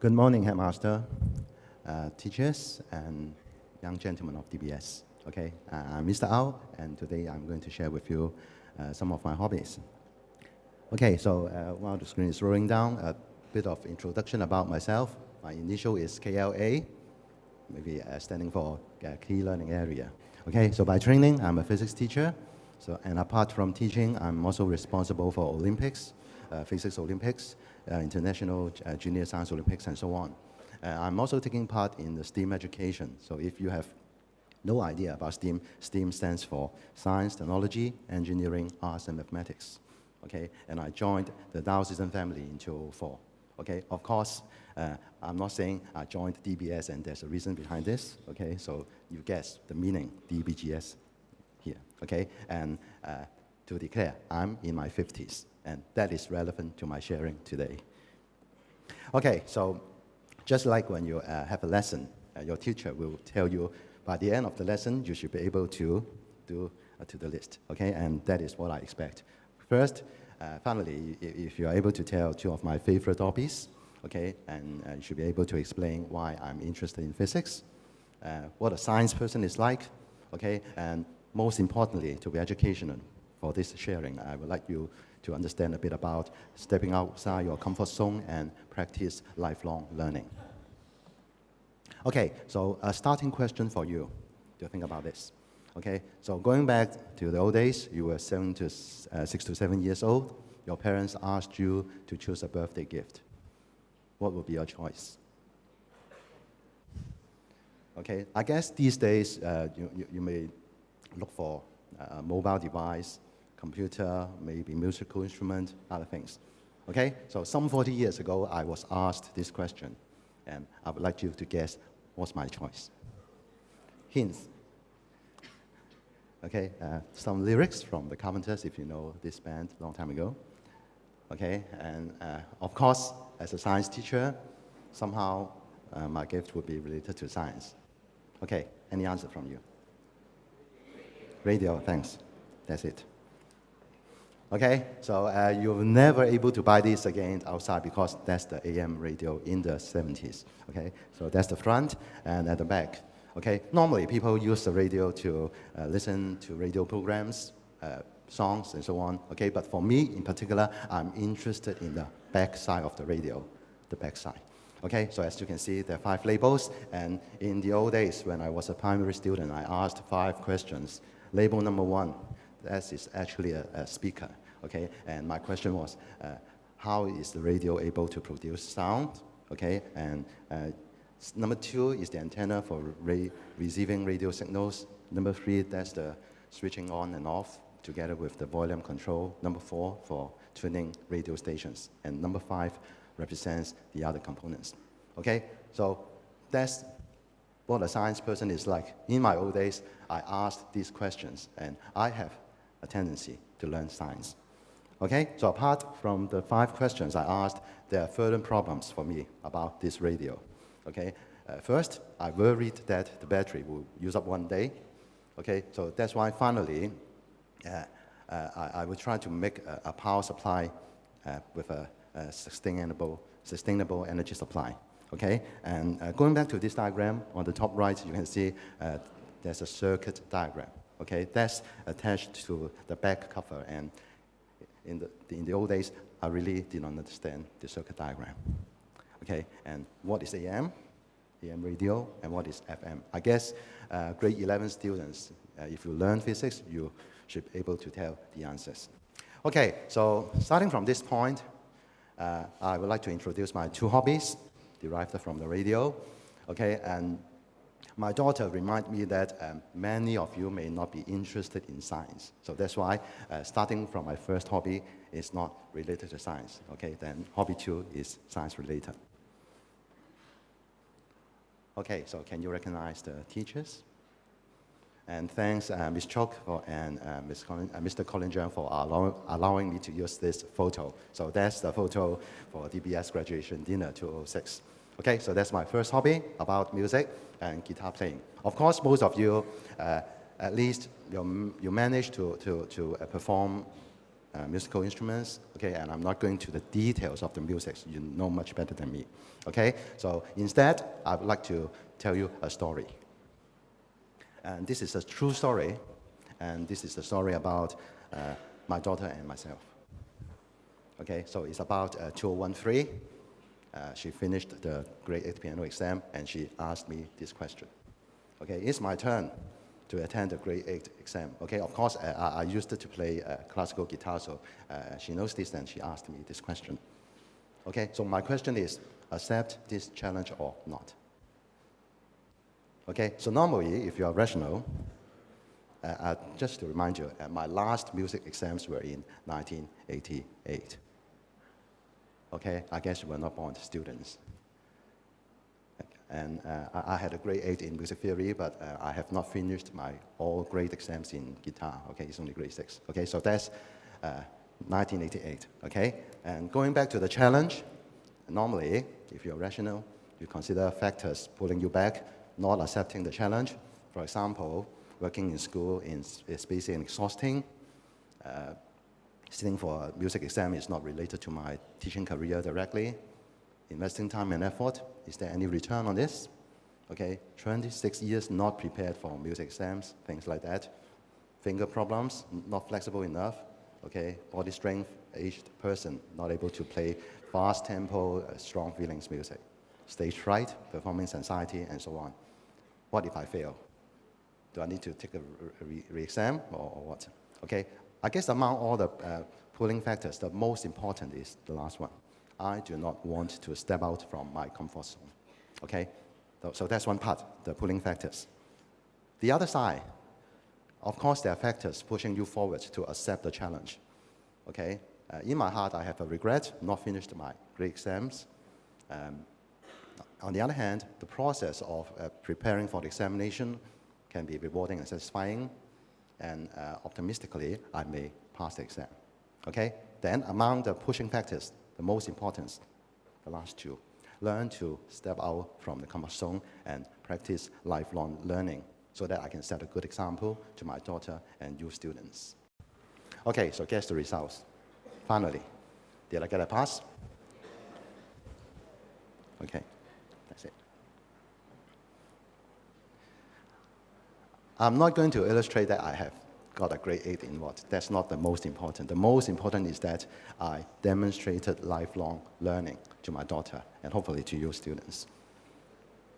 Good morning, Headmaster, teachers, and young gentlemen of DBS. Okay, I'm Mr. Au, and today I'm going to share with you some of my hobbies. Okay, so while the screen is rolling down, a bit of introduction about myself. My initial is KLA, maybe standing for Key Learning Area. Okay, so by training, I'm a physics teacher. And apart from teaching, I'm also responsible for Olympics, physics Olympics, International Junior Science Olympics, and so on. I'm also taking part in the STEAM education. So if you have no idea about STEAM, STEAM stands for Science, Technology, Engineering, Arts, and Mathematics. Okay, and I joined the diocesan family in 2004. Okay, of course, I'm not saying I joined DBS and there's a reason behind this. Okay, so you guess the meaning, DBGS here. Okay, and to declare, I'm in my 50s. And that is relevant to my sharing today. Okay, so just like when you have a lesson, your teacher will tell you by the end of the lesson, you should be able to do to the list, okay? And that is what I expect. First, finally, if you are able to tell two of my favorite hobbies, okay, and you should be able to explain why I'm interested in physics, what a science person is like, okay, and most importantly, to be educational for this sharing, I would like you to understand a bit about stepping outside your comfort zone and practice lifelong learning. Okay, so a starting question for you to think about this. Okay, so going back to the old days, you were 6 to 7 years old. Your parents asked you to choose a birthday gift. What would be your choice? Okay, I guess these days you may look for a mobile device, computer, maybe musical instrument, other things. Okay, so some 40 years ago, I was asked this question, and I would like you to guess what's my choice. Hints. Okay, some lyrics from the Carpenters, if you know this band a long time ago. Okay, and of course, as a science teacher, somehow my gift would be related to science. Okay, any answer from you? Radio, thanks. That's it. Okay, so you're never able to buy this again outside because that's the AM radio in the 70s. Okay, so that's the front and at the back. Okay, normally people use the radio to listen to radio programs, songs, and so on. Okay, but for me in particular, I'm interested in the back side of the radio, the back side. Okay, so as you can see, there are 5 labels, and in the old days when I was a primary student, I asked 5 questions. Label number 1, that is actually a speaker, okay? And my question was, how is the radio able to produce sound, okay? And number 2 is the antenna for receiving radio signals. Number 3, that's the switching on and off together with the volume control. Number 4, for tuning radio stations. And number 5 represents the other components, okay? So that's what a science person is like. In my old days, I asked these questions, and I have a tendency to learn science. Okay, so apart from the 5 questions I asked, there are further problems for me about this radio. Okay, first, I worried that the battery will use up one day. Okay, so that's why finally, I will try to make a power supply with a sustainable energy supply. Okay, and going back to this diagram, on the top right, you can see there's a circuit diagram. Okay, that's attached to the back cover, and in the old days, I really did not understand the circuit diagram. Okay, and what is AM radio, and what is FM? I guess grade 11 students, if you learn physics, you should be able to tell the answers. Okay, so starting from this point, I would like to introduce my 2 hobbies derived from the radio. Okay, and my daughter reminded me that many of you may not be interested in science. So that's why starting from my first hobby is not related to science. Okay, then hobby 2 is science related. Okay, so can you recognize the teachers? And thanks Ms. Chok and Mr. Colin Jiang for allowing me to use this photo. So that's the photo for DBS graduation dinner 2006. Okay, so that's my first hobby about music and guitar playing. Of course, most of you, at least you managed to perform musical instruments, okay, and I'm not going to the details of the music. You know much better than me, okay? So instead, I would like to tell you a story. And this is a true story, and this is the story about my daughter and myself. Okay, so it's about 2013. She finished the grade 8 piano exam, and she asked me this question. Okay, it's my turn to attend the grade 8 exam. Okay, of course, I used to play classical guitar, so she knows this, and she asked me this question. Okay, so my question is, accept this challenge or not? Okay, so normally, if you are rational, just to remind you, my last music exams were in 1988. Okay, I guess you were not born students. And I had a grade 8 in music theory, but I have not finished my all grade exams in guitar. Okay, it's only grade 6. Okay, so that's 1988. Okay, and going back to the challenge, normally, if you're rational, you consider factors pulling you back, not accepting the challenge. For example, working in school is busy and exhausting. Sitting for a music exam is not related to my teaching career directly. Investing time and effort, is there any return on this? Okay, 26 years not prepared for music exams, things like that. Finger problems, not flexible enough. Okay, body strength, aged person, not able to play fast tempo, strong feelings music. Stage fright, performance anxiety, and so on. What if I fail? Do I need to take a re-exam or what? Okay, I guess among all the pulling factors, the most important is the last one. I do not want to step out from my comfort zone. Okay, so that's one part, the pulling factors. The other side, of course, there are factors pushing you forward to accept the challenge. Okay, in my heart, I have a regret, not finished my grade exams. On the other hand, the process of preparing for the examination can be rewarding and satisfying, and optimistically, I may pass the exam. Okay? Then among the pushing factors, the most important, the last two, learn to step out from the comfort zone and practice lifelong learning so that I can set a good example to my daughter and you students. Okay, so guess the results. Finally, did I get a pass? Okay, that's it. I'm not going to illustrate that I have got a grade 8 in what. That's not the most important. The most important is that I demonstrated lifelong learning to my daughter and hopefully to you students.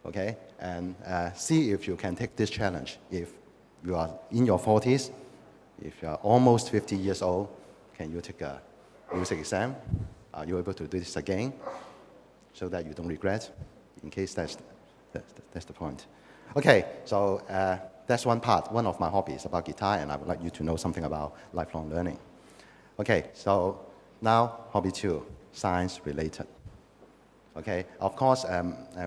Okay? And see if you can take this challenge. If you are in your 40s, if you are almost 50 years old, can you take a music exam? Are you able to do this again so that you don't regret? In case that's the point. Okay, so that's one part, one of my hobbies about guitar, and I would like you to know something about lifelong learning. Okay, so now hobby 2, science related. Okay, of course,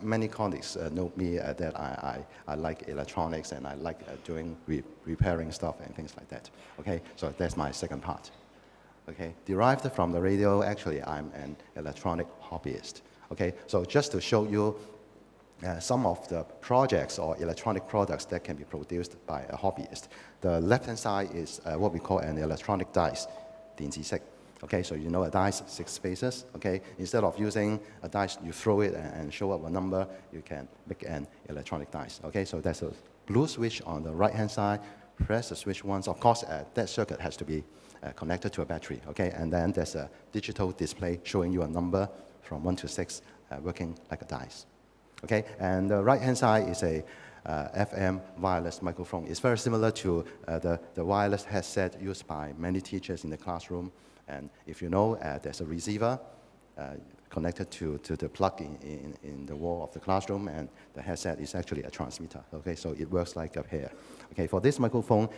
many colleagues know me that I like electronics and I like doing repairing stuff and things like that. Okay, so that's my second part. Okay, derived from the radio, actually I'm an electronic hobbyist. Okay, so just to show you some of the projects or electronic products that can be produced by a hobbyist. The left-hand side is what we call an electronic dice, 電子式. Okay, so you know a dice, 6 spaces. Okay, instead of using a dice, you throw it and show up a number, you can make an electronic dice. Okay, so that's a blue switch on the right-hand side. Press the switch once. Of course, that circuit has to be connected to a battery. Okay, and then there's a digital display showing you a number from 1 to 6, working like a dice. Okay, and the right-hand side is a FM wireless microphone. It's very similar to the wireless headset used by many teachers in the classroom. And if you know, there's a receiver connected to the plug in the wall of the classroom, and the headset is actually a transmitter. Okay, so it works like a pair. Okay, for this microphone,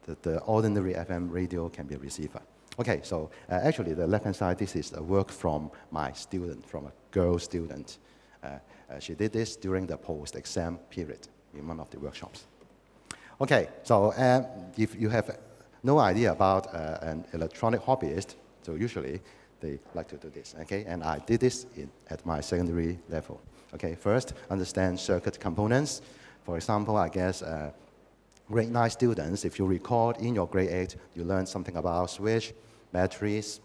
the ordinary FM radio can be a receiver. Okay, so actually the left-hand side, this is a work from my student, from a girl student. She did this during the post-exam period in one of the workshops. Okay, so if you have no idea about an electronic hobbyist, so usually they like to do this, okay? And I did this at my secondary level. Okay, first, understand circuit components. For example, I guess grade 9 students, if you recall, in your grade 8, you learned something about switch, batteries,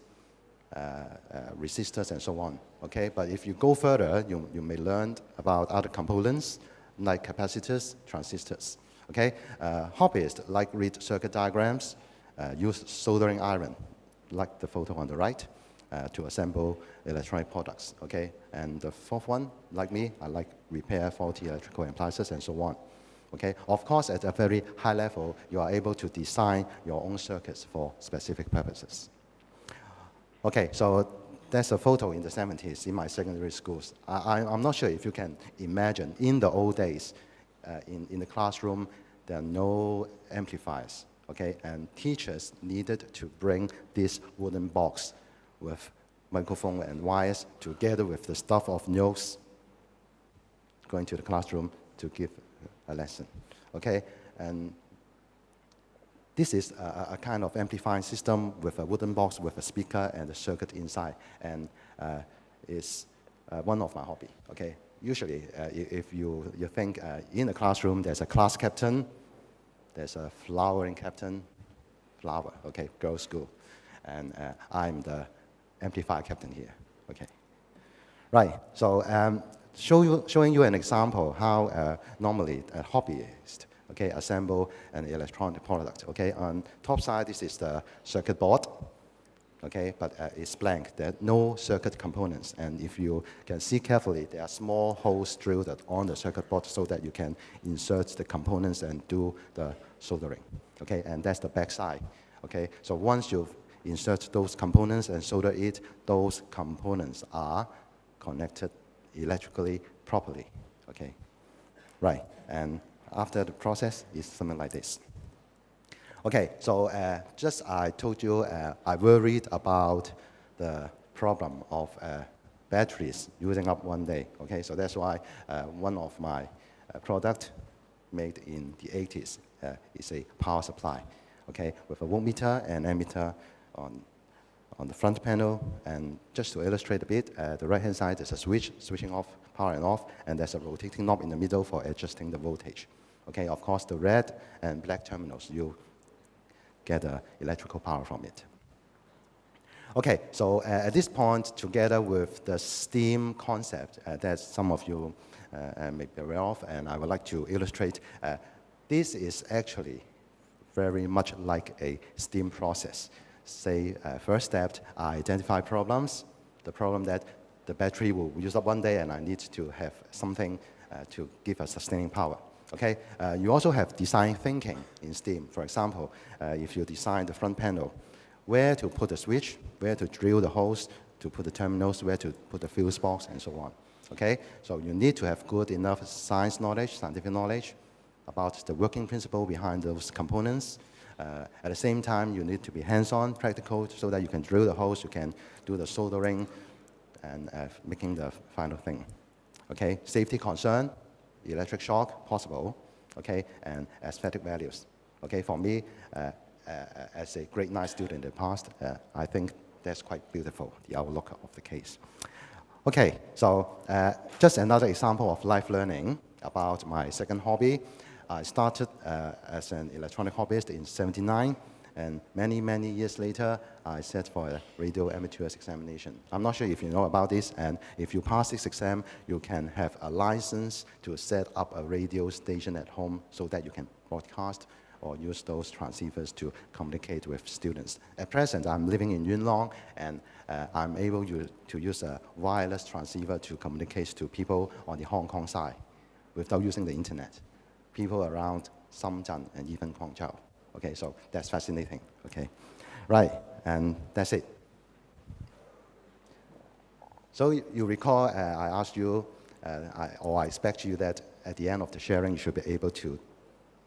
resistors, and so on. Okay, but if you go further, you may learn about other components like capacitors, transistors. Okay, hobbyists like read circuit diagrams, use soldering iron, like the photo on the right, to assemble electronic products. Okay, and the fourth one, like me, I like repair faulty electrical appliances and so on. Okay, of course, at a very high level, you are able to design your own circuits for specific purposes. Okay, so there's a photo in the 70s in my secondary schools. I'm not sure if you can imagine, in the old days, in the classroom, there are no amplifiers, okay? And teachers needed to bring this wooden box with microphone and wires together with the stuff of notes going to the classroom to give a lesson, okay? And this is a kind of amplifying system with a wooden box with a speaker and a circuit inside, and it's one of my hobby, okay? Usually, if you think in the classroom, there's a class captain, there's a flowering captain, flower, okay, girls' school, and I'm the amplifier captain here, okay? Right, so showing you an example how normally a hobbyist, okay, assemble an electronic product, okay? On top side, this is the circuit board, okay, but it's blank. There are no circuit components, and if you can see carefully, there are small holes drilled on the circuit board so that you can insert the components and do the soldering, okay? And that's the back side, okay? So once you've insert those components and solder it, those components are connected electrically properly, okay? Right, and after the process is something like this. Okay, so just I told you I worried about the problem of batteries using up one day. Okay, so that's why one of my product made in the 80s is a power supply. Okay, with a voltmeter and ammeter on the front panel, and just to illustrate a bit, the right-hand side is a switch, switching off power and off, and there's a rotating knob in the middle for adjusting the voltage. Okay, of course, the red and black terminals, you get electrical power from it. Okay, so at this point, together with the STEAM concept that some of you may be aware of, and I would like to illustrate, this is actually very much like a STEAM process. Say, first step, I identify problems, the problem that the battery will use up one day and I need to have something to give us sustaining power. Okay, you also have design thinking in STEAM. For example, if you design the front panel, where to put the switch, where to drill the holes, to put the terminals, where to put the fuse box, and so on. Okay, so you need to have good enough science knowledge, scientific knowledge about the working principle behind those components. At the same time, you need to be hands-on, practical, so that you can drill the holes, you can do the soldering, and making the final thing. Okay, safety concern, electric shock, possible, okay, and aesthetic values. Okay, for me, as a grade 9 student in the past, I think that's quite beautiful, the outlook of the case. Okay, so just another example of life learning about my second hobby. I started as an electronic hobbyist in '79, and many years later, I sat for a radio amateurs examination. I'm not sure if you know about this, and if you pass this exam, you can have a license to set up a radio station at home so that you can broadcast or use those transceivers to communicate with students. At present, I'm living in Yuen Long, and I'm able to use a wireless transceiver to communicate to people on the Hong Kong side without using the internet. People around Shenzhen and even Guangzhou. Okay, so that's fascinating, okay? Right, and that's it. So you recall I asked you, I expect you that at the end of the sharing, you should be able to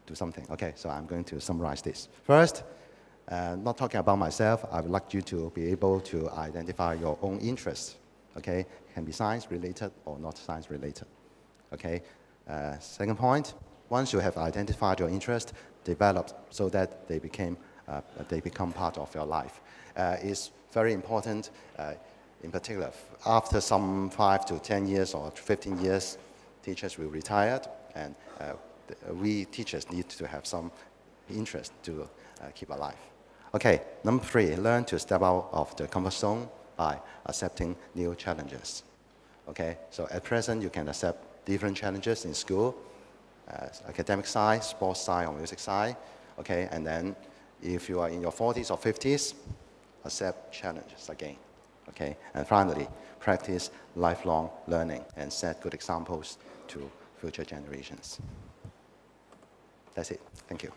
do something. Okay, so I'm going to summarize this. First, not talking about myself, I would like you to be able to identify your own interests, okay? It can be science-related or not science-related, okay? Second point, once you have identified your interest, developed so that they become part of your life. It's very important, in particular, after some 5 to 10 years or 15 years, teachers will retire, and we teachers need to have some interest to keep alive. Okay, number 3, learn to step out of the comfort zone by accepting new challenges. Okay, so at present you can accept different challenges in school, academic side, sports side, or music side. Okay, and then if you are in your 40s or 50s, accept challenges again. Okay, and finally, practice lifelong learning and set good examples to future generations. That's it. Thank you.